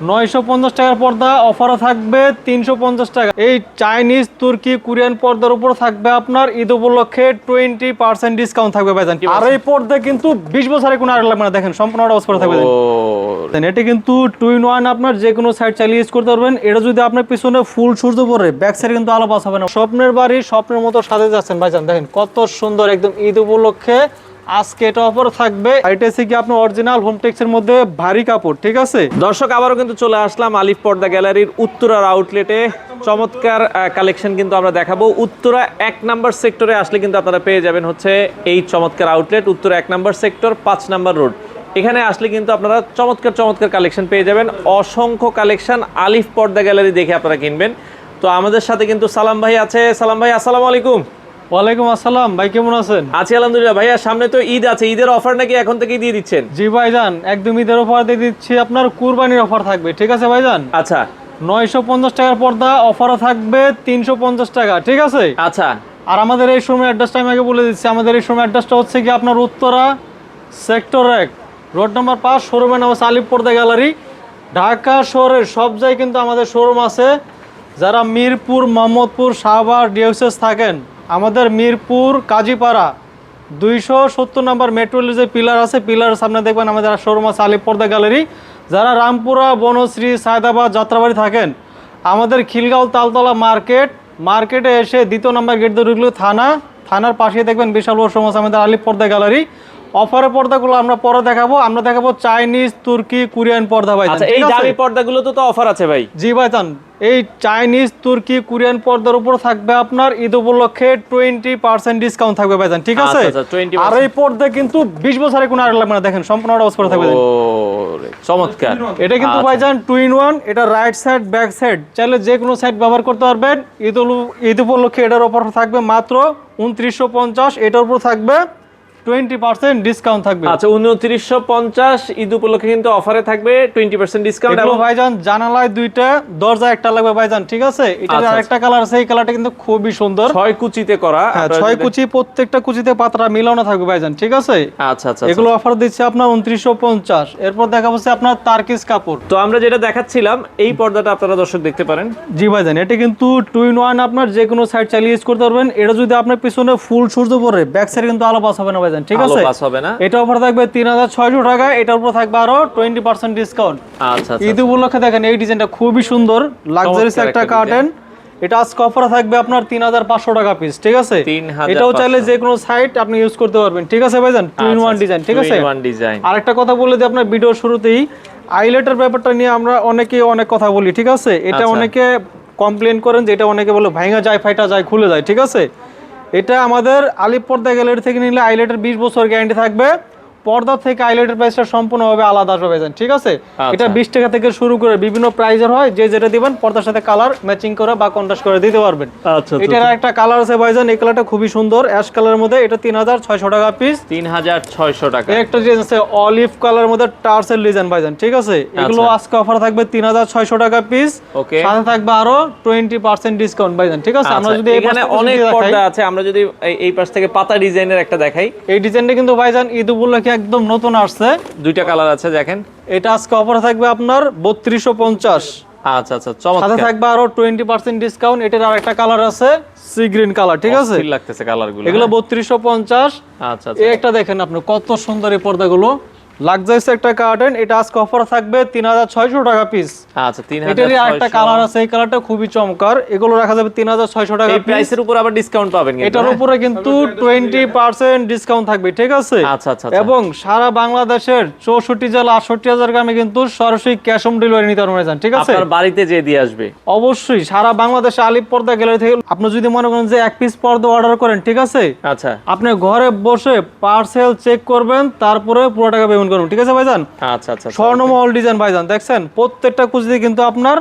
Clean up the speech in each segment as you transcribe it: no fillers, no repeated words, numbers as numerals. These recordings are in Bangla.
950 টাকার পর্দা অফারও থাকবে 350 টাকা। এই চাইনিজ, তুর্কি, কোরিয়ান পর্দার উপর থাকবে আপনার ঈদ উপলক্ষে 20% ডিসকাউন্ট থাকবে ভাইজান। আর এই পর্দা কিন্তু 20 বছরের কোনো আর লাগবে না, দেখেন সম্পূর্ণ অফার থাকবে। এটা কিন্তু 2-in-1, আপনার যে কোনো সাইড চালিয়ে ইউজ করতে পারবেন। এটা যদি আপনার পিছনে ফুল সূর্য পড়ে, ব্যাক সাইড কিন্তু আলো পাস হবে না। স্বপ্নের বাড়ি স্বপ্নের মতো সাজিয়ে যাচ্ছেন ভাইজান, দেখেন কত সুন্দর একদম ঈদ উপলক্ষে আজকে এটা অফার থাকবে। এটা হচ্ছে কি আপনার অরিজিনাল হোমটেক্সের মধ্যে ভারী কাপড়, ঠিক আছে। দর্শক আবারও কিন্তু চলে আসলাম আলিফ পর্দা গ্যালারির উত্তরার আউটলেটে। চমৎকার কালেকশন কিন্তু আমরা দেখাবো। উত্তরা 1 নাম্বার সেক্টরে আসলে কিন্তু আপনারা পেয়ে যাবেন হচ্ছে এই চমৎকার outlet, Uttara 1 number sector 5 number road. এখানে আসলে কিন্তু আপনারা চমৎকার চমৎকার কালেকশন পেয়ে যাবেন। অসংখ্য কালেকশন আলিফ পর্দা গ্যালারি দেখে আপনারা কিনবেন। তো আমাদের সাথে কিন্তু সালাম ভাই আছে। সালাম ভাই, আসসালামু আলাইকুম। ওয়ালাইকুম আসসালাম ভাই, কেমন আছেন? আছি আলহামদুলিল্লাহ। ভাইয়া সামনে তো ঈদ আছে, ঈদের অফার নাকি এখন থেকেই দিয়ে দিচ্ছেন? জি ভাইজান, একদম ঈদের অফার দিয়ে দিচ্ছি, আপনার কুরবানির অফার থাকবে, ঠিক আছে ভাইজান। আচ্ছা, 950 টাকার পর্দা অফারও থাকবে 350 টাকা, ঠিক আছে। আচ্ছা। আর আমাদের এই শোরুমের অ্যাড্রেসটা আমি আগে বলে দিচ্ছি। আমাদের এই শোরুমের অ্যাড্রেসটা হচ্ছে কি আপনার উত্তরা সেক্টর 1 রোড নাম্বার 5, শোরুমের নাম হচ্ছে আলিফ পর্দা গ্যালারি। ঢাকা শহরের সব জায়গায় কিন্তু আমাদের শোরুম আছে। যারা মিরপুর, মোহাম্মদপুর, শাহবাগ, ডিএসএস থাকেন, আমাদের মিরপুর কাজীপাড়া 270 নম্বর মেট্রো রেলের যে পিলার আছে, পিলারের সামনে দেখবেন আমাদের শোরুম আছে আলিফ পর্দা গ্যালারি। যারা রামপুরা, বনশ্রী, সায়দাবাদ, যাত্রাবাড়ি থাকেন, আমাদের খিলগাঁও তালতলা মার্কেটে এসে 2 নম্বর গেট ধরে ঢুকলে থানার পাশে দেখবেন বিশাল বড় শোরুম আছে আমাদের আলিফ পর্দা গ্যালারি। অফারের পর্দাগুলো আমরা পরে দেখাবো। আমরা দেখাবো চাইনিজ, তুর্কি, কোরিয়ান পর্দা ভাই। আচ্ছা, এই দামি পর্দাগুলো তো অফার আছে ভাই? জি ভাইজান, এই চাইনিজ, তুর্কি, কোরিয়ান পর্দার উপর থাকবে আপনার ঈদ উপলক্ষে 20% ডিসকাউন্ট থাকবে ভাইজান, ঠিক আছে। আর এই পর্দা কিন্তু 20 বছরের কোনো আর লাগবে না, দেখেন সম্পূর্ণ অফার থাকবে। চমৎকার। এটা কিন্তু ভাইজান 2-in-1, এটা রাইট সাইড ব্যাক সাইড চাইলে যে কোনো সাইড ব্যবহার করতে পারবেন। ঈদ উপলক্ষে এটার অফার থাকবে মাত্র 2950। এটার উপর থাকবে 20% ডিসকাউন্ট থাকবে। আচ্ছা, 2950 ঈদ উপলক্ষে কিন্তু অফারে থাকবে 20% ডিসকাউন্ট। এবং ভাইজান জানালায় 2টা, দরজা একটা লাগবে ভাইজান, ঠিক আছে। এটার আরেকটা কালার আছে, এই কালারটা কিন্তু খুবই সুন্দর, 6 কুচিতে করা। 6 কুচি, প্রত্যেকটা কুচিতে পাতরা মিলানো থাকবে ভাইজান, ঠিক আছে। আচ্ছা আচ্ছা, এগুলো অফার দিচ্ছে আপনার 2950। এরপর দেখাবো আপনার তার্কিস কাপড়। তো আমরা যেটা দেখাচ্ছিলাম এই পর্দাটা আপনারা দর্শক দেখতে পারেন। জি ভাইজান, এটা কিন্তু 2-in-1, আপনার যে কোনো সাইড চালিয়ে ইউজ করতে পারবেন। এটা যদি আপনার পিছনে ফুল সূর্য পড়ে, ব্যাক সাইড কিন্তু আলো পাস হবে না ভাইজান, ঠিক আছে। এটা অফার থাকবে 3600 টাকা। এটার উপর থাকবে আরো 20% ডিসকাউন্ট। আচ্ছা, ঈদ উপলক্ষে দেখেন এই ডিজাইনটা খুবই সুন্দর, লাক্সারিয়াস একটা কার্টেন। এটা আজকে অফার থাকবে আপনার 3500 টাকা পিস, ঠিক আছে। এটাও চাইলে যে কোনো সাইড আপনি ইউজ করতে পারবেন, ঠিক আছে ভাইজান। 2-in-1 ডিজাইন, ঠিক আছে। আরেকটা কথা বলে দিই আপনার ভিডিও শুরুতেই, আইলেটের ব্যাপারটা নিয়ে আমরা অনেক কথা বলি, ঠিক আছে। এটা অনেকে কমপ্লেন করেন যে এটা অনেকে বলে ভাঙা যায়, ফাইটা যায়, খুলে যায়, ঠিক আছে। এটা আমাদের আলিফ পর্দা গ্যালারি থেকে নিলে আইলেটের 20 বছর গ্যারান্টি থাকবে। পর্দা থেকে আইলেটের প্রাইসটা সম্পূর্ণভাবে আলাদা হবে, ঠিক আছে। এটা 20 টাকা থেকে শুরু করে বিভিন্ন প্রাইজের হয়, যে যেটা দিবেন পর্দার সাথে কালার ম্যাচিং করে বা কন্ট্রাস্ট করে দিতে পারবেন। আচ্ছা, এটার একটা কালার আছে ভাইজান, এই কালারটা খুবই সুন্দর, অ্যাশ কালারের মধ্যে। এটা 3600 টাকা পিস। 3600 টাকা। একটা ডিজাইন আছে অলিভ কালারের মধ্যে টার্সেল ডিজাইন ভাইজান, ঠিক আছে। এগুলো আজকে অফার থাকবে 3600 টাকা পিস। সাথে থাকবে আরো 20% ডিসকাউন্ট ভাইজান, ঠিক আছে। আমরা যদি এখানে অনেক পর্দা আছে, আমরা যদি এই পাশ থেকে পাতা ডিজাইনের একটা দেখাই, এই ডিজাইনটা কিন্তু ভাইজান ঈদ উপলক্ষে একদম নতুন আসছে। 2টা কালার আছে দেখেন। এটা আজকে অফার থাকবে আপনার 3250। আচ্ছা আচ্ছা, চমৎকার। সাথে থাকবে আরো 20% ডিসকাউন্ট। এটার আরেকটা কালার আছে সি গ্রিন কালার, ঠিক আছে। ঠিক লাগতেছে কালারগুলো। এগুলো 3250। আচ্ছা, এই একটা দেখেন আপনি কত সুন্দর এই পর্দাগুলো, লাক্সারিয়াস একটা কার্টেন। এটা আজকে অফার থাকবে 3600 টাকা পিস। আচ্ছা, 3600। এটারই আরেকটা কালার আছে, এই কালারটা খুবই চমৎকার। এগুলো রাখা যাবে 3600 টাকা। এই প্রাইসের উপর আবার ডিসকাউন্ট পাবেন কিন্তু। এটার উপরে কিন্তু 20% ডিসকাউন্ট থাকবে, ঠিক আছে। আচ্ছা আচ্ছা। এবং সারা বাংলাদেশের 64 জেলা 68,000 গ্রামে কিন্তু সরাসরি ক্যাশ অন ডেলিভারি নিতে পারবেন, ঠিক আছে। আপনার বাড়িতে যেয়ে দিয়ে আসবে অবশ্যই। সারা বাংলাদেশে আলিফ পর্দা গ্যালারি থেকে আপনি যদি মনে করেন যে এক পিস পর্দা অর্ডার করেন, ঠিক আছে। আচ্ছা, আপনি ঘরে বসে পার্সেল চেক করবেন, তারপরে পুরো টাকা পেমেন্ট করবেন, ঠিক আছে ভাইজান। আচ্ছা আচ্ছা। স্বর্ণমহল ডিজাইন ভাইজান, দেখছেন প্রত্যেকটা কুচিতে কিন্তু আপনার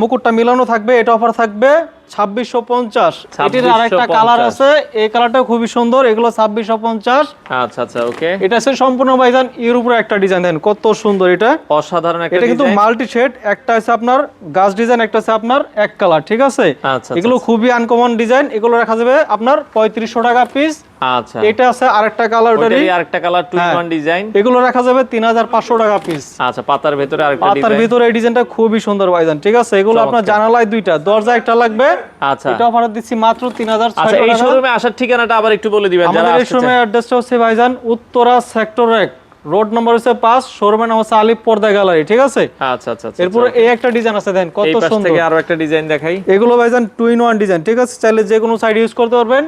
মুকুটটা মিলানো থাকবে, এটা অফার থাকবে 2650। এটির আরেকটা কালার আছে, এই কালারটা খুবই সুন্দর, এগুলো 2650। আচ্ছা আচ্ছা ওকে। এটা আছে সম্পূর্ণ ভাইজান এর উপরে একটা ডিজাইন, দেন কত সুন্দর, এটা অসাধারণ একটা এটা কিন্তু ডিজাইন। মাল্টি শেড, একটা আছে আপনার গাছ ডিজাইন, একটা আছে আপনার এক কালার, ঠিক আছে। আচ্ছা এগুলো খুবই আনকমন ডিজাইন, এগুলো রাখা যাবে আপনার 3500 টাকা পিস। আচ্ছা এটা আছে আরেকটা কালার, ওটারই আরেকটা colour, two in one design, এগুলো রাখা যাবে 3500 টাকা পিস। আচ্ছা পাতার ভিতরে আরেকটা ডিজাইন, পাতার ভিতরে এই ডিজাইনটা খুবই সুন্দর ভাইজান, ঠিক আছে। এগুলো আপনার জানালায় দুইটা, দরজা একটা লাগবে। আচ্ছা এটা অফার দিচ্ছি মাত্র 3600 আচ্ছা টাকা। এই শোরুমে আসার ঠিকানাটা আবার একটু বলে দিবেন যারা আমাদের এই আসতে শোরুমের চায়। অ্যাড্রেসটা হচ্ছে ভাইজান উত্তরা সেক্টর 1, রোড নম্বর হচ্ছে 5, শোরুমের নাম হচ্ছে আলিফ পর্দা গ্যালারি, ঠিক আছে। আচ্ছা আচ্ছা আচ্ছা এরপরে এই একটা ডিজাইন আছে, দেন কত এই পাশ সুন্দর। থেকে আরো একটা ডিজাইন দেখাই। এগুলো ভাইজান 2 in 1 ডিজাইন, ঠিক আছে, চাইলে যে কোনো সাইড ইউজ করতে পারবেন।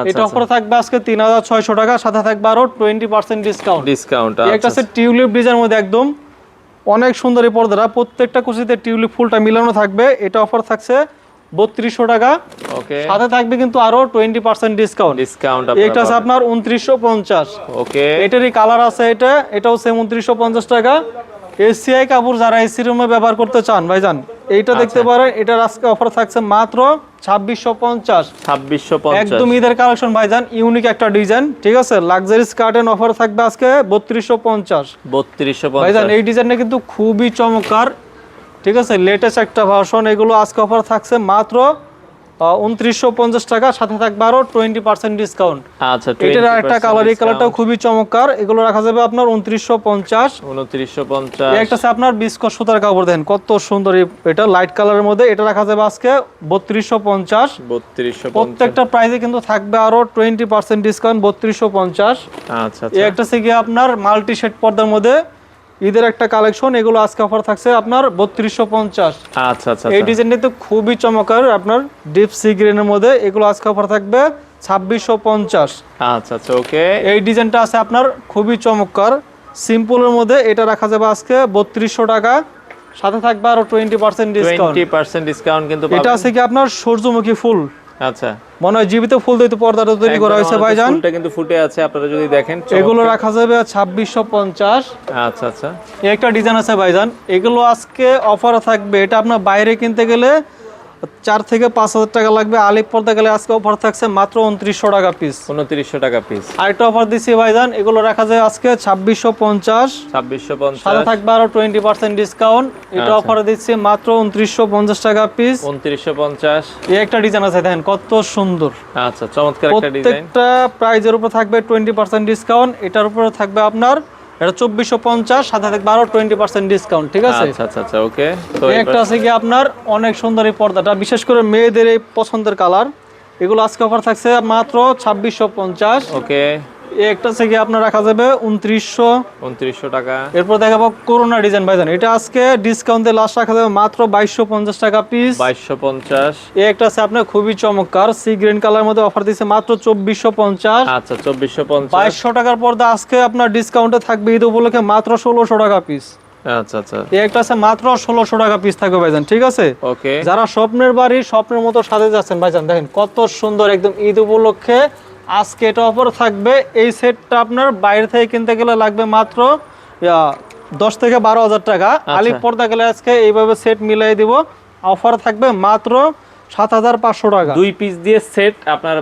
এটা অফার থাকবে আজকে 3600 টাকা, সাথে থাকবে আরো 20% ডিসকাউন্ট। এই একটা আছে টিউলিপ ডিজাইনের মধ্যে একদম অনেক সুন্দর এই পর্দাটা, প্রত্যেকটা কুচিতে টিউলিপ ফুলটা মিলানো থাকবে। এটা অফার থাকছে 3200 টাকা, ওকে, সাথে থাকবে কিন্তু আরো 20% ডিসকাউন্ট। এটা আছে আপনার 2950। ওকে, এটারই কালার আছে, এটাও সেম 2950 টাকা। এসিআই কাপড় যারা এসি রুমে ব্যবহার করতে চান ভাইজান, এইটা দেখতে পারেন। এটার আজকে অফার থাকছে মাত্র 2650। একদম ঈদের কালেকশন ভাইজান, ইউনিক একটা ডিজাইন, ঠিক আছে। লাক্সারি স্কার্টেন অফার থাকবে আজকে 3250। ভাইজান এই ডিজাইনটা কিন্তু খুবই চমৎকার, ঠিক আছে, লেটেস্ট একটা ভার্সন। এগুলো আজকে অফার থাকছে মাত্র 2950 টাকা, সাথে থাকবে আরো 20% ডিসকাউন্ট। আচ্ছা এটার একটা কালার, এই কালারটাও খুবই চমৎকার। এগুলো রাখা যাবে আপনার 2950। একটা আছে আপনার বিস্কট সুতার কাপড়, দেন কত সুন্দর, এটা লাইট কালারের মধ্যে। এটা রাখা যাবে আজকে 3250। প্রত্যেকটা প্রাইসে কিন্তু থাকবে আরো 20% ডিসকাউন্ট, 3250। আচ্ছা এই একটা আছে কি আপনার মাল্টি শেড পর্দার মধ্যে ঈদের একটা কালেকশন, এগুলো আজকে অফার থাকছে আপনার 3250। আচ্ছা আচ্ছা এই ডিজাইনটা তো খুবই চমৎকার, আপনার ডিপ সি গ্রিনের মধ্যে। এগুলো আজকে অফার থাকবে 2650। আচ্ছা আচ্ছা ওকে। এই ডিজাইনটা আছে আপনার খুবই চমৎকার, সিম্পলের মধ্যে। এটা রাখা যাবে আজকে 3200 টাকা, সাথে থাকবে আরো 20% ডিসকাউন্ট। 20% ডিসকাউন্ট কিন্তু পাবেন। এটা আছে কি আপনার সূর্যমুখী ফুল, আচ্ছা মনে হয় জীবিত ফুল দিয়ে তো পর্দাটা তৈরি করা হয়েছে ভাইজান। ফুলটা কিন্তু ফুটে আছে, আপনারা যদি দেখেন। এগুলো রাখা যাবে 2650। আচ্ছা আচ্ছা এই একটা ডিজাইন আছে ভাইজান, এগুলো আজকে অফার থাকবে। এটা আপনার বাইরে কিনতে গেলে 4 থেকে 5000 টাকা লাগবে, আলিপ পর্দা গেলে আজকে অফার থাকছে মাত্র 2900 টাকা পিস। 2900 টাকা পিস। আরেকটা অফার দিচ্ছি ভাইজান, এগুলো রাখা যায় আজকে 2650। 2650, সাথে থাকবে আরো 20% ডিসকাউন্ট। এটা অফার দিচ্ছি মাত্র 2950 টাকা পিস। 2950। এই একটা ডিজাইন আছে, দেখেন কত সুন্দর। আচ্ছা চমৎকার একটা ডিজাইন। প্রত্যেকটা প্রাইজের উপর থাকবে 20% ডিসকাউন্ট। এটার উপরে থাকবে আপনার এটা 2450, সাথে থাকবে আরো 20% ডিসকাউন্ট, ঠিক আছে। আচ্ছা আচ্ছা আচ্ছা ওকে। তো একটা আছে কি আপনার অনেক সুন্দর এই পর্দাটা, বিশেষ করে মেয়েদের এই পছন্দের কালার। এগুলো আজকে অফার থাকছে মাত্র 2650। ওকে। একটা আছে কি আপনার রাখা যাবে 2900 টাকা। এরপর দেখাবো করোনা ডিজাইন ভাইজান, এটা আজকে ডিসকাউন্টে লাস্ট রাখা যাবে মাত্র 2250 টাকা পিস। 2250। একটা আছে আপনার খুবই চমৎকার সি গ্রিন কালার মধ্যে, অফার দিচ্ছে মাত্র 2450। আচ্ছা 2450। 2200 টাকার পর্দা আজকে আপনার ডিসকাউন্টে থাকবে ঈদ উপলক্ষে মাত্র 1600 টাকা পিস। আচ্ছা আচ্ছা একটা আছে মাত্র 1600 টাকা পিস থাকবে ভাইজান, ঠিক আছে। ওকে। যারা স্বপ্নের বাড়ি স্বপ্নের মতো সাজে যাচ্ছেন ভাইজান, দেখেন কত সুন্দর একদম ঈদ উপলক্ষে আজকে এটা অফার থাকবে। এই সেটটা আপনার বাইরে থেকে কিনতে গেলে লাগবে মাত্র 10 থেকে 12,000 টাকা। আলিপ পর্দা গেলে আজকে এইভাবে সেট মিলাই দিব, অফার থাকবে মাত্র 7500 টাকা। 2 পিস দিয়ে সেট আপনার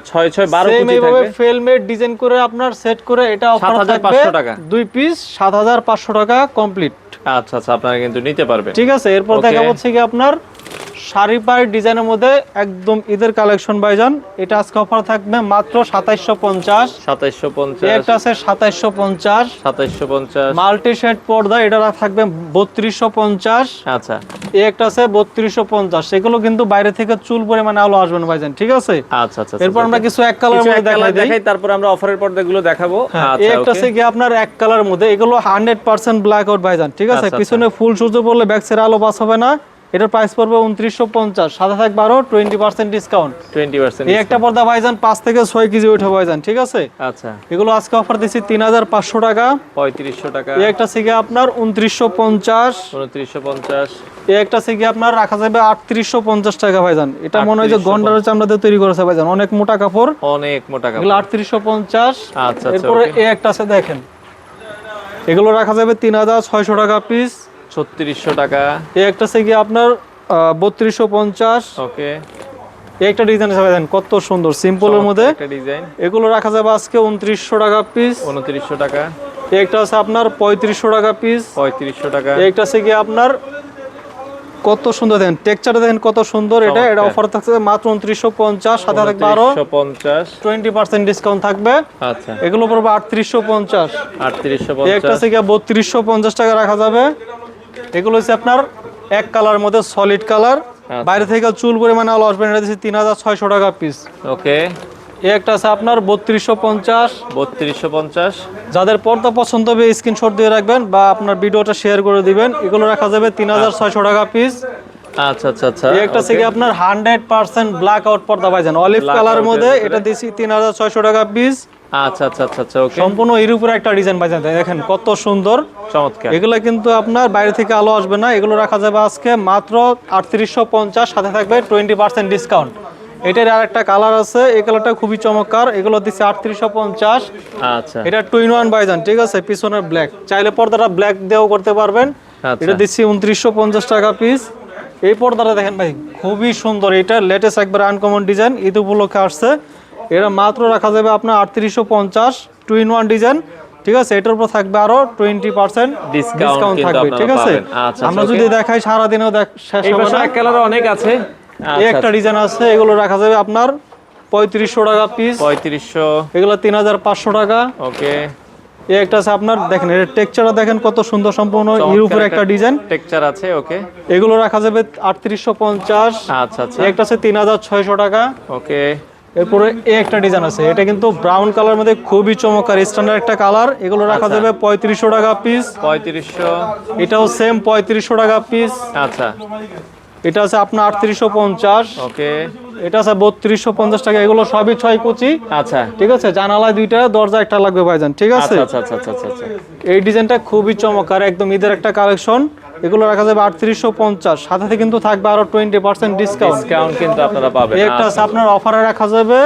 6 6 12 কুচি থাকবে। ফেলমেট ডিজাইন করে আপনার সেট করে এটা অফার থাকবে 7500 টাকা। 2 পিস 7500 টাকা কমপ্লিট। আচ্ছা আচ্ছা আপনারা কিন্তু নিতে পারবেন, ঠিক আছে। এরপর দেখা হচ্ছে কি আপনার শাড়ি পাড় ডিজাইনের মধ্যে একদম ঈদের কালেকশন ভাইজান, এটা আজকে অফার থাকবে মাত্র 2750। 2750। একটা আছে 2750। 2750। মাল্টি শেড পর্দা, এটা থাকবে 3250। আচ্ছা এই একটা আছে 3250। সেগুলো কিন্তু বাইরে থেকে চুল পরিমাণে আলো আসবে না ভাইজান, ঠিক আছে। আচ্ছা আচ্ছা এরপর আমরা কিছু এক কালারের মধ্যে দেখাই, তারপর আমরা অফারের পর্দাগুলো দেখাবো। আচ্ছা এই একটা আছে কি আপনার এক কালারের মধ্যে, এগুলো 100% ব্ল্যাক আউট ভাইজান, ঠিক আছে। পিছনে ফুল সূর্য পড়লে ব্যাক সাইডে আলো পাস হবে না। এটার প্রাইস পড়বে 2950, সাথে থাকবে আরো 20% ডিসকাউন্ট। 20%। এই একটা পর্দা ভাইজান 5 থেকে 6 কেজি ওঠে ভাইজান, ঠিক আছে। আচ্ছা এগুলো আজকে অফার দিচ্ছি 3500 টাকা। 3500 টাকা। এই একটা সিগে আপনার 2950। 2950। এই একটা সিগে আপনার রাখা যাবে 3850 টাকা ভাইজান। এটা মনে হয় যে গন্ডারের চামড়া দিয়ে তৈরি করেছে ভাইজান, অনেক মোটা কাপড়, অনেক মোটা কাপড়। এগুলো 3850। আচ্ছা এরপরে এই একটা আছে দেখেন, এগুলো রাখা যাবে 3600 টাকা পিস। 3600 টাকা। এই একটা সিগে আপনার 3250। ওকে, একটা ডিজাইন আছে ভাইজান কত সুন্দর সিম্পলের মধ্যে একটা ডিজাইন, এগুলো রাখা যাবে আজকে 2900 টাকা পিস। 2900 টাকা। একটা আছে আপনার 3500 টাকা পিস। 3500 টাকা। একটা আছে কি আপনার কত সুন্দর দেখেন টেক্সচারটা দেখেন কত সুন্দর, এটা অফার থাকছে মাত্র 2950, সাথে থাকবে আরো 2950 20% ডিসকাউন্ট থাকবে। আচ্ছা, এগুলো পড়বে 3850। 3850। একটা থেকে 3250 টাকা রাখা যাবে। এগুলো হচ্ছে আপনার এক কালার মধ্যে সলিড কালার, বাইরে থেকে চুল পরিমাণে আলো আসবে, এটা দিচ্ছি 3600 টাকা পিস। ওকে, একটা আছে আপনার 3250। 3250। যাদের পর্দা পছন্দ হবে স্ক্রিনশট দিয়ে রাখবেন বা আপনার ভিডিওটা শেয়ার করে দিবেন। এগুলো রাখা যাবে 3600 টাকা পিস। আচ্ছা আচ্ছা আচ্ছা। একটা থেকে আপনার 100% ব্ল্যাক আউট পর্দা পাইছেন অলিভ কালার মধ্যে, এটা দিছি 3600 টাকা পিস। আচ্ছা আচ্ছা আচ্ছা আচ্ছা। ওকে, সম্পূর্ণ এর উপরে একটা ডিজাইন পাইছেন, দেখেন কত সুন্দর, চমৎকার। এগুলো কিন্তু আপনার বাইরে থেকে আলো আসবে না। এগুলো রাখা যাবে আজকে মাত্র 3850, সাথে থাকবে 20% ডিসকাউন্ট। এটার আরেকটা কালার আছে, এই কালারটা খুবই চমৎকার, এগুলো দিচ্ছে 3850। আচ্ছা, এটা 2-in-1 বাইজান, ঠিক আছে, পিছনের ব্ল্যাক, চাইলে পর্দাটা ব্ল্যাক দিয়েও করতে পারবেন। আচ্ছা। এটা দিচ্ছি 2950 টাকা পিস। এই পর্দাটা দেখেন ভাই খুবই সুন্দর, এটা লেটেস্ট একবার আনকমন ডিজাইন, ঈদ উপলক্ষে আসছে। এটা মাত্র রাখা যাবে আপনার 3850, 2-in-1 ডিজাইন, ঠিক আছে। এটার উপর থাকবে আরো 20% ডিসকাউন্ট থাকবে, ঠিক আছে। আচ্ছা, আমরা যদি দেখাই সারাদিনেও শেষ এই হবে পাশে না। এক কালার অনেক আছে। এই একটা ডিজাইন আছে, এগুলো রাখা যাবে আপনার 3500 টাকা পিস। 3500। এগুলো 3500 টাকা। ওকে, এই একটা আছে আপনার, দেখেন এর টেক্সচারটা দেখেন কত সুন্দর, সম্পূর্ণ এর উপরে একটা ডিজাইন, টেক্সচার আছে। ওকে, এগুলো রাখা যাবে 3850। আচ্ছা আচ্ছা। এই একটা আছে 3600 টাকা। ওকে, এরপরে এই একটা ডিজাইন আছে, এটা কিন্তু ব্রাউন কালার মধ্যে খুবই চমৎকার স্ট্যান্ডার্ড একটা কালার, এগুলো রাখা যাবে 3500 টাকা পিস। 3500। এটাও সেম 3500 টাকা পিস। আচ্ছা, এটা আছে আপনার 3850। ওকে, এটা আছে 3250 টাকা। এগুলো সবই 6 কুচি, আচ্ছা ঠিক আছে। জানালায় দুইটা, দরজা একটা লাগবে ভাইজান, ঠিক আছে। আচ্ছা আচ্ছা আচ্ছা আচ্ছা আচ্ছা। এই ডিজাইনটা খুবই চমৎকার, একদম ঈদের একটা কালেকশন। এগুলো রাখা যাবে 3850, সাথে কিন্তু থাকবে আরো 20% ডিসকাউন্ট। ডিসকাউন্ট কিন্তু আপনারা পাবেন। একটা আছে আপনার অফারে রাখা যাবে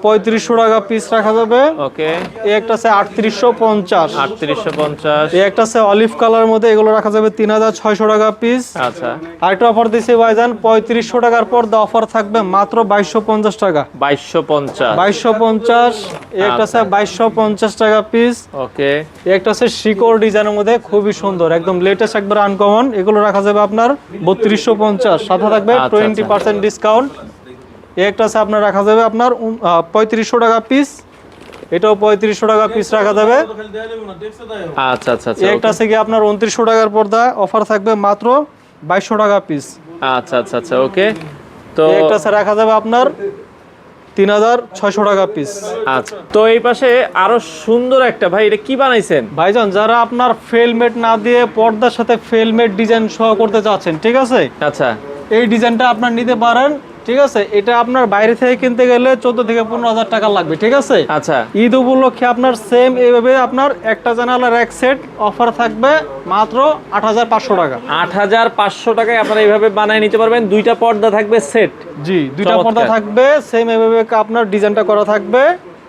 3500 টাকা পিস রাখা যাবে। ওকে, এই একটা আছে 3850। 3850। এই একটা আছে অলিভ কালার মধ্যে, এগুলো রাখা যাবে 3600 টাকা পিস। আচ্ছা, আরেকটা অফার দিছি ভাইজান 3500 টাকার পর অফার থাকবে মাত্র 2250 টাকা। 2250। 2250। এই একটা আছে 2250 টাকা পিস। ওকে, এই একটা আছে শিকড় ডিজাইনের মধ্যে খুবই সুন্দর, একদম লেটেস্ট একবার আনকমন, এগুলো রাখা যাবে আপনার 3250, সাথে থাকবে 20% ডিসকাউন্ট। এই একটা আছে আপনার রাখা যাবে আপনার 3500 টাকা পিস। এটাও 3500 টাকা পিস রাখা যাবে। আচ্ছা আচ্ছা আচ্ছা। এই একটা আছে কি আপনার 2900 টাকার পর্দা, অফার থাকবে মাত্র 2200 টাকা পিস। আচ্ছা আচ্ছা আচ্ছা। ওকে, তো এই একটা আছে রাখা যাবে আপনার 3600 টাকা পিস। আচ্ছা, তো এই পাশে আরো সুন্দর একটা, ভাই এটা কি বানাইছেন? ভাইজান যারা আপনার ফেলমেট না দিয়ে পর্দার সাথে ফেলমেট ডিজাইন সহ করতে চাচ্ছেন, ঠিক আছে, আচ্ছা, এই ডিজাইনটা আপনার নিতে পারেন, ঠিক আছে। এটা আপনার বাইরে থেকে কিনতে গেলে 14 থেকে 15,000 টাকা লাগবে, ঠিক আছে। আচ্ছা, ঈদ উপলক্ষে আপনার সেম এইভাবে আপনার একটা জানালার এক সেট অফার থাকবে মাত্র 8500 টাকা। 8500 টাকায় আপনারা এইভাবে বানায় নিতে পারবেন। দুইটা পর্দা থাকবে সেট। জি, দুইটা পর্দা থাকবে সেম এইভাবে, আপনার ডিজাইনটা করা থাকবে,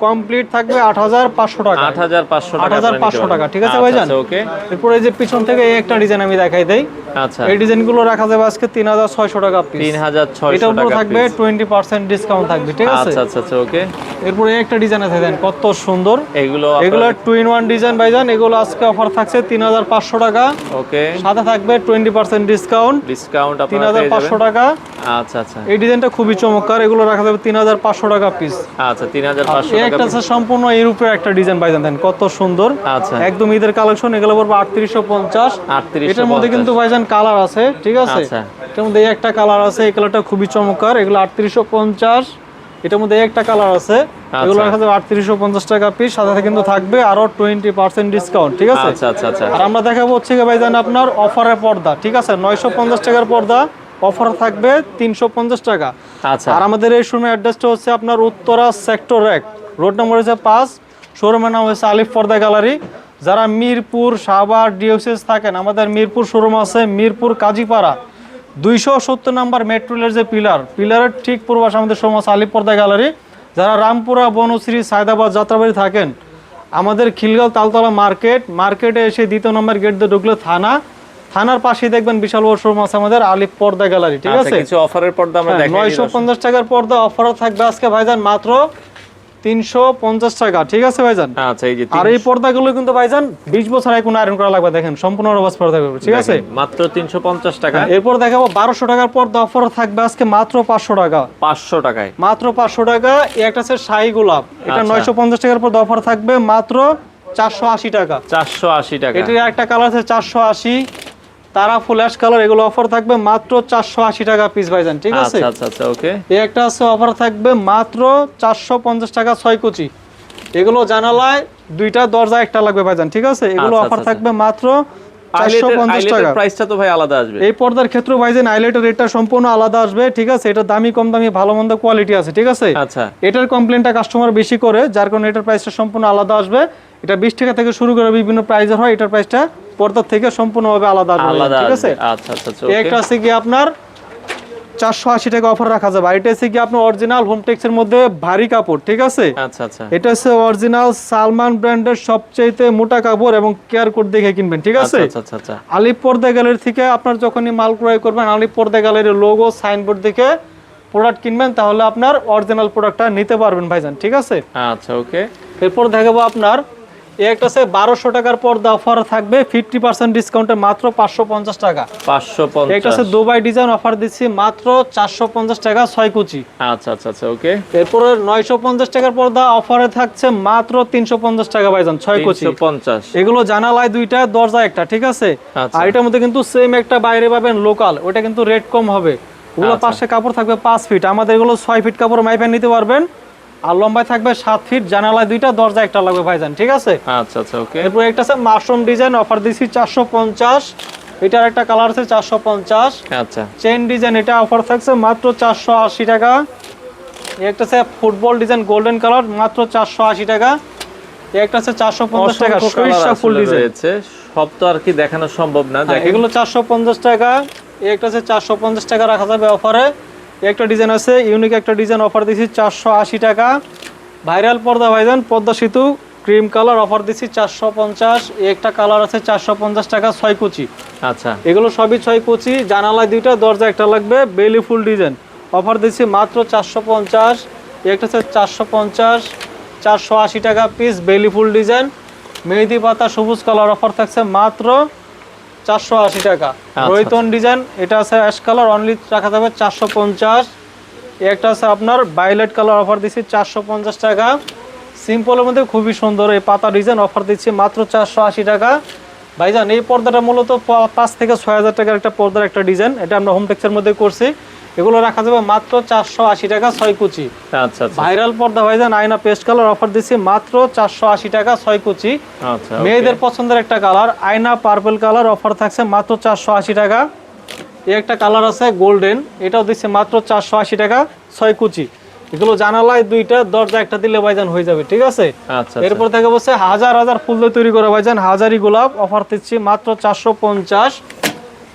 কমপ্লিট থাকবে 8500 টাকা। 8500 টাকা। 8500 টাকা, ঠিক আছে ভাইজান। ওকে, এরপরে এই যে পিছন থেকে এই একটা ডিজাইন আমি দেখাই দেই। আচ্ছা, এই ডিজাইনগুলো রাখা যাবে আজকে 3600 টাকা পিস। 3600 এটার উপর টাকা থাকবে 20% ডিসকাউন্ট থাকবে, ঠিক আছে। আচ্ছা আচ্ছা আচ্ছা। ওকে, এরপরে একটা ডিজাইন আছে, দেন কত সুন্দর, এগুলো 2-in-1 ডিজাইন ভাইজান, এগুলো আজকে অফার থাকছে 3500 টাকা। ওকে, সাথে থাকবে 20% ডিসকাউন্ট, ডিসকাউন্ট আপনারা পেয়ে 3500 যাবেন। টাকা। আচ্ছা আচ্ছা এই ডিজাইনটা খুবই চমৎকার, এগুলো রাখা যাবে 3500 টাকা পিস। আচ্ছা। 3500 এই টাকা একটা আছে সম্পূর্ণ এর উপরে একটা ডিজাইন ভাইজান, দেন কত সুন্দর, আচ্ছা, একদম ঈদের কালেকশন। এগুলো পড়বে 3850। 3850। এটার মধ্যে কিন্তু ভাইজান কালার আছে, ঠিক আছে। আচ্ছা। এটার মধ্যে এই একটা কালার আছে, এই কালারটা খুবই চমৎকার, এগুলো 3850। এটার মধ্যে এই একটা কালার আছে, এগুলো রাখা যাবে 3850 টাকা পিস, সাথে কিন্তু থাকবে আরো 20% ডিসকাউন্ট, ঠিক আছে। আচ্ছা আচ্ছা আচ্ছা। আর আমরা দেখাবো হচ্ছে কি ভাইজান আপনার অফারের পর্দা, ঠিক আছে, 950 টাকার পর্দা অফার থাকবে 350 টাকা। আচ্ছা, আর আমাদের এই শোরুমের অ্যাড্রেসটা হচ্ছে আপনার উত্তরা সেক্টর 1, রোড নম্বর হচ্ছে 5, শোরুমের নাম হচ্ছে আলিফ পর্দা গ্যালারি। যারা মিরপুর, সাভার, ডিওসিস থাকেন, আমাদের মিরপুর শোরুম আছে, মিরপুর কাজীপাড়া 270 নম্বর মেট্রো রেলের যে পিলারের ঠিক পূর্ব পাশে আমাদের শোরুম আছে আলিফ পর্দা গ্যালারি। যারা রামপুরা, বনশ্রী, সায়দাবাদ, যাত্রাবাড়ি থাকেন, আমাদের খিলগাঁও তালতলা মার্কেটে এসে 2 নম্বর গেট দিয়ে ঢুকলে থানা, থানার পাশে দেখবেন বিশাল বড় শোরুম আছে আমাদের আলিফ পর্দা গ্যালারি, ঠিক আছে। কিছু অফারের পর্দা আমরা দেখাই 950 টাকার পর্দা অফারও থাকবে আজকে ভাইজান মাত্র 350 টাকা, ঠিক আছে ভাইজান। আচ্ছা, এই যে আর এই পর্দাগুলো কিন্তু ভাইজান 20 বছর আগে কোনো আয়রন করা লাগবে, দেখেন সম্পূর্ণ রবাস পর্দা হবে, ঠিক আছে, মাত্র 350 টাকা। এরপর দেখাবো 1200 টাকার পর্দা অফারও থাকবে আজকে মাত্র 500 টাকা, 500 টাকায়, মাত্র 500 টাকা। এই একটা আছে শাহী গোলাপ, এটা 950 টাকার পর্দা অফার থাকবে মাত্র 480 টাকা, 480 টাকা। এটার একটা কালার আছে 480, তারা ফুল অ্যাশ কালার, এগুলো অফার থাকবে মাত্র 480 টাকা পিস ভাইজান, ঠিক আছে। আচ্ছা আচ্ছা, ওকে। এই একটা আছে অফার থাকবে মাত্র 450 টাকা 6 কুচি, এগুলো জানালায় দুইটা দরজা একটা লাগবে ভাইজান, ঠিক আছে, এগুলো অফার থাকবে মাত্র 450 টাকা। প্রাইসটা তো ভাই আলাদা আসবে। এই পর্দার ক্ষেত্রে ভাইজান আইলেটের রেটটা সম্পূর্ণ আলাদা আসবে, ঠিক আছে, এটা দামি কম দামি ভালো মন্দ কোয়ালিটি আছে, ঠিক আছে। আচ্ছা, এটার কমপ্লেনটা কাস্টমার বেশি করে, যার কারণে এটার প্রাইসটা সম্পূর্ণ আলাদা আসবে। এটা 20 টাকা থেকে শুরু করে বিভিন্ন প্রাইসের হয়, এটার প্রাইসটা পর্দার থেকে সম্পূর্ণভাবে আলাদা আসবে, ঠিক আছে। আচ্ছা আচ্ছা, এই একটা আছে কি আপনার 480 টাকা অফার রাখা যাবে। এটা হচ্ছে কি আপনার অরিজিনাল হোমটেক্স এর মধ্যে ভারী কাপড়, ঠিক আছে। আচ্ছা আচ্ছা, এটা হচ্ছে অরিজিনাল সালমান ব্র্যান্ডের সবচেয়ে মোটা কাপড় এবং কেয়ার কোড দেখে কিনবেন, ঠিক আছে। আচ্ছা আচ্ছা আচ্ছা, আলিফ পর্দা গ্যালারি থেকে আপনার যখনই মাল ক্রয় করবেন আলিফ পর্দা গ্যালারির লোগো সাইনবোর্ড দেখে প্রোডাক্ট কিনবেন, তাহলে আপনার অরিজিনাল প্রোডাক্টটা নিতে পারবেন ভাইজান, ঠিক আছে। আচ্ছা, ওকে। এরপর দেখাবো আপনার এই একটা আছে 1200 টাকার পর্দা অফার থাকবে 50% ডিসকাউন্টে মাত্র 550 টাকা, 550। একটা আছে দুবাই ডিজাইন অফার দিচ্ছি মাত্র 450 টাকা 6 কুচি। আচ্ছা আচ্ছা আচ্ছা, ওকে। এরপর 950 টাকার পর্দা অফারে থাকছে মাত্র 350 টাকা ভাইজান 6 কুচি, 350। এগুলো জানালায় দুইটা দরজা একটা, ঠিক আছে। আর এটার মধ্যে কিন্তু সেম একটা বাইরে পাবেন লোকাল, ওটা কিন্তু রেট কম হবে, ওগুলো পাশে কাপড় থাকবে 5 ফিট, আমাদের এগুলো 6 ফিট কাপড় মাইপে নিতে পারবেন, আর লম্বায় থাকবে 7 ফিট, জানালায় দুইটা দরজা একটা লাগবে ভাইজান, ঠিক আছে। আচ্ছা আচ্ছা, ওকে। এরপর একটা আছে মাশরুম ডিজাইন অফার দিছি 450, এটার একটা কালার আছে 450। আচ্ছা, চেন ডিজাইন এটা অফার থাকছে মাত্র 480 টাকা। একটা আছে ফুটবল ডিজাইন গোল্ডেন কালার মাত্র 480 টাকা। একটা আছে 450 টাকা সরিষা ফুল ডিজাইন, সব তো আর কি দেখানো সম্ভব না, এগুলো 450 টাকা। একটা আছে 450 টাকা রাখা যাবে অফারে। একটা ডিজাইন আছে ইউনিক একটা ডিজাইন অফার দিছি 480 টাকা। ভাইরাল পর্দা ভাইজান পদ্মা সেতু ক্রিম কালার অফার দিছি 450। একটা কালার আছে 450 টাকা 6 কুচি। আচ্ছা, এগুলো সবই 6 কুচি, জানালায় দুইটা দরজা একটা লাগবে, বেলি ফুল ডিজাইন অফার দিচ্ছি মাত্র 450। একটা হচ্ছে 450, 480 টাকা পিস বেলি ফুল ডিজাইন মেহেদি পাতা সবুজ কালার অফার থাকছে মাত্র 480 টাকা। রয়তন ডিজাইন এটা আছে অ্যাশ কালার অনলি রাখা যাবে 450। একটা আছে আপনার ভায়োলেট কালার অফার দিচ্ছি 450 টাকা। সিম্পলের মধ্যে খুবই সুন্দর এই পাতা ডিজাইন অফার দিচ্ছি মাত্র 480 টাকা। ভাইজান এই পর্দাটা মূলত 5 থেকে 6000 টাকার একটা পর্দার একটা ডিজাইন, এটা আমরা হোমটেক্সের মধ্যে করছি, এগুলো রাখা যাবে মাত্র 480 টাকা 6 কুচি। আচ্ছা, ভাইরাল পর্দা ভাইজান আয়না পেস্ট কালার অফার দিচ্ছি মাত্র 480 টাকা 6 কুচি। আচ্ছা, মেয়েদের পছন্দের একটা কালার আয়না পার্পল কালার অফার থাকছে মাত্র 480 টাকা। এই একটা কালার আছে গোল্ডেন, এটাও দিচ্ছে মাত্র 480 টাকা 6 কুচি। এগুলো জানালায় দুইটা দরজা একটা দিলে ভাইজান হয়ে যাবে, ঠিক আছে। আচ্ছা, এরপর থেকে বলছে হাজার হাজার ফুল দিয়ে তৈরি করা ভাইজান হাজারি গোলাপ অফার দিচ্ছি মাত্র 450।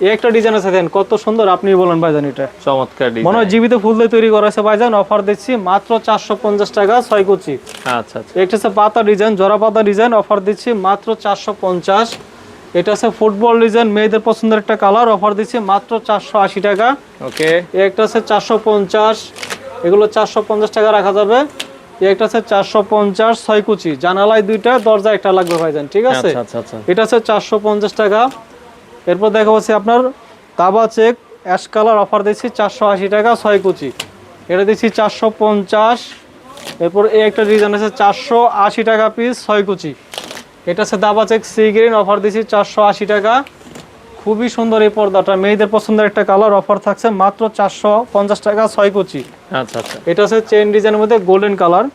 এই একটা ডিজাইন আছে দেন কত সুন্দর, আপনি বলেন ভাইজান এটা চমৎকার ডিজাইন, মনে হয় জীবিত ফুল দিয়ে তৈরি করা আছে ভাইজান অফার দিচ্ছি মাত্র 450 টাকা 6 কুচি। আচ্ছা আচ্ছা, একটা আছে পাতা ডিজাইন জরা পাতা ডিজাইন অফার দিচ্ছি মাত্র 450। এটা আছে ফুটবল ডিজাইন মেয়েদের পছন্দের একটা কালার অফার দিচ্ছি মাত্র 480 টাকা। ওকে। একটা আছে 450, এগুলো 450 টাকা রাখা যাবে। একটা আছে 450 6 কুচি, জানালায় দুইটা দরজা একটা লাগবে ভাইজান, ঠিক আছে। আচ্ছা আচ্ছা, এটা আছে 450 টাকা। এরপর দেখা হচ্ছে আপনার দাবা চেক অ্যাশ কালার অফার দিচ্ছি 480 টাকা 6 কুচি, এটা দিচ্ছি 450। এরপর এই একটা ডিজাইন আছে 480 টাকা পিস 6 কুচি, এটা আছে দাবা চেক সি গ্রিন অফার দিচ্ছি 480 টাকা। খুবই সুন্দর এই পর্দাটা মেয়েদের পছন্দের একটা কালার অফার থাকছে মাত্র 450 টাকা 6 কুচি। আচ্ছা আচ্ছা, এটা আছে চেইন ডিজাইনের মধ্যে গোল্ডেন কালার,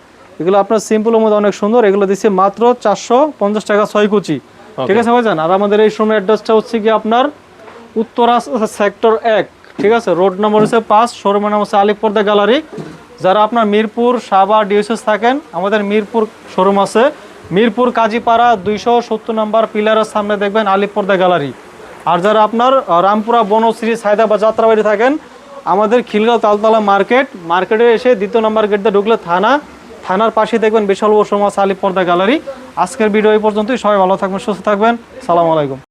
এগুলো আপনার সিম্পলের মধ্যে অনেক সুন্দর, এগুলো দিচ্ছি মাত্র 450 টাকা 6 কুচি, ঠিক আছে ভাইজান। আর আমাদের এই শোরুমের অ্যাড্রেসটা হচ্ছে কি আপনার উত্তরা সেক্টর 1, ঠিক আছে, রোড নম্বর হচ্ছে 5, শোরুমের নাম হচ্ছে আলিফ পর্দা গ্যালারি। যারা আপনার মিরপুর সাভার ডিএসএস থাকেন আমাদের মিরপুর শোরুম আছে, মিরপুর কাজীপাড়া 270 নম্বর পিলারের সামনে দেখবেন আলিফ পর্দা গ্যালারি। আর যারা আপনার রামপুরা বনশ্রী সায়দা বা যাত্রাবাড়ি থাকেন আমাদের খিলগাঁও তালতলা মার্কেটে এসে 2 নম্বর গেট দিয়ে ঢুকলে থানার পাশে দেখবেন বিশাল বড় শোরুম আছে আলিফ পর্দা গ্যালারি। আজকের ভিডিও এই পর্যন্তই, সবাই ভালো থাকবেন সুস্থ থাকবেন, সালাম আলাইকুম।